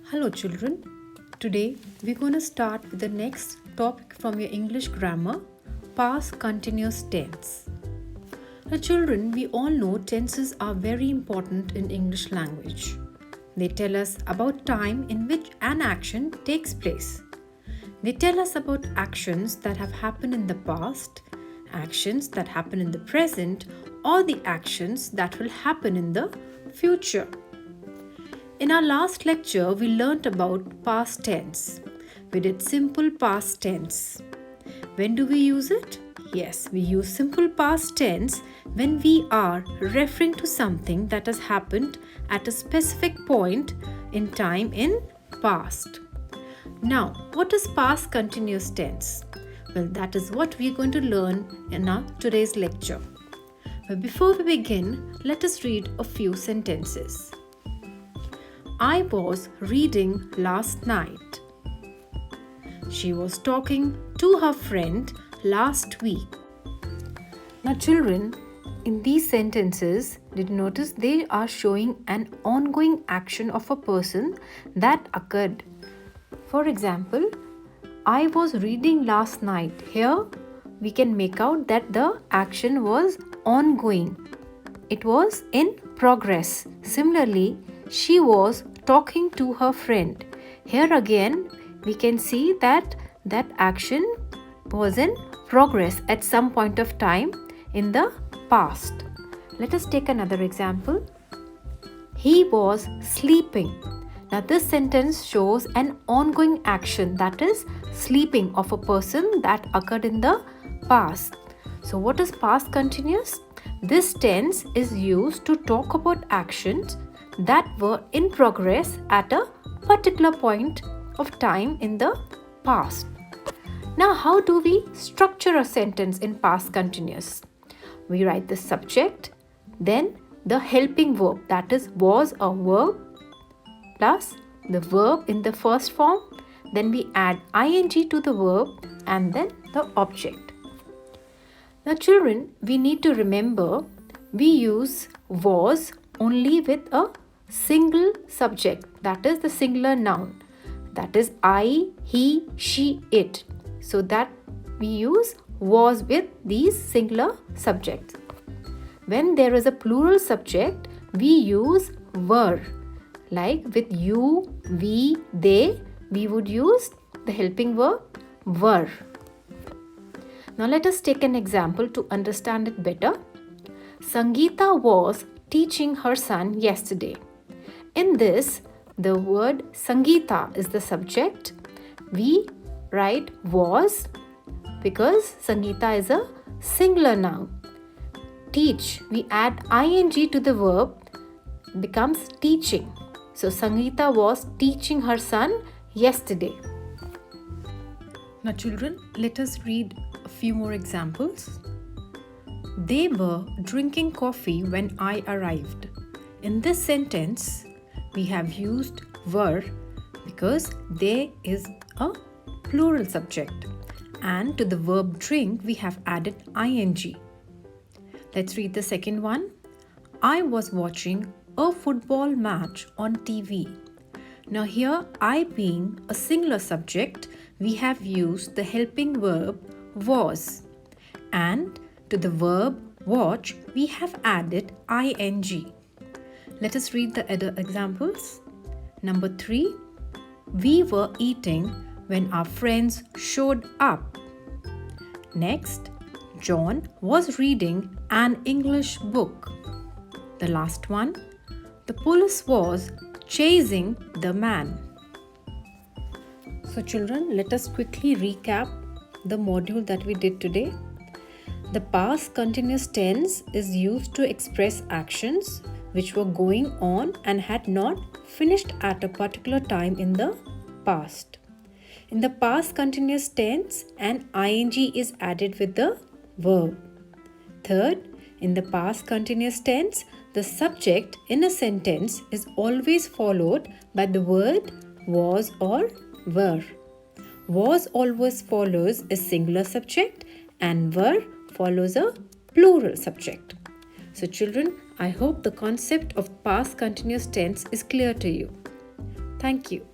Hello children, today we're going to start with the next topic from your English grammar, past continuous tense. Now children, we all know tenses are very important in English language. They tell us about time in which an action takes place. They tell us about actions that have happened in the past, actions that happen in the present, or the actions that will happen in the future. In our last lecture, we learnt about past tense. We did simple past tense. When do we use it? Yes, we use simple past tense when we are referring to something that has happened at a specific point in time in past. Now, what is past continuous tense? Well, that is what we are going to learn in our today's lecture. But before we begin, let us read a few sentences. I was reading last night. She was talking to her friend last week. Now children, in these sentences, did you notice they are showing an ongoing action of a person that occurred? For example, I was reading last night. Here we can make out that the action was ongoing. It was in progress. Similarly, she was talking to her friend. Here again, we can see that action was in progress at some point of time in the past. Let us take another example. He was sleeping. Now this sentence shows an ongoing action, that is sleeping, of a person that occurred in the past. So what is past continuous? This tense is used to talk about actions that were in progress at a particular point of time in the past. Now, how do we structure a sentence in past continuous? We write the subject, then the helping verb, that is was a verb, plus the verb in the first form, then we add ing to the verb, and then the object. Now children, we need to remember we use was only with a single subject, that is the singular noun, that is I, he, she, it. So that we use was with these singular subjects. When there is a plural subject, we use were. Like with you, we, they, we would use the helping verb were. Now let us take an example to understand it better. Sangeeta was teaching her son yesterday. In this, the word Sangeeta is the subject. We write was because Sangeeta is a singular noun. Teach, we add ing to the verb, becomes teaching. So Sangeeta was teaching her son yesterday. Now children, let us read a few more examples. They were drinking coffee when I arrived. In this sentence, we have used were because there is a plural subject, and to the verb drink we have added ing. Let's read the second one. I was watching a football match on TV. Now here, I being a singular subject, we have used the helping verb was, and to the verb watch we have added ing. Let us read the other examples. Number 3. We were eating when our friends showed up. Next, John was reading an English book. The last one. The police was chasing the man. So children, let us quickly recap the module that we did today. The past continuous tense is used to express actions which were going on and had not finished at a particular time in the past. In the past continuous tense, an ing is added with the verb. Third, in the past continuous tense, the subject in a sentence is always followed by the word was or were. Was always follows a singular subject and were follows a plural subject. So children, I hope the concept of past continuous tense is clear to you. Thank you.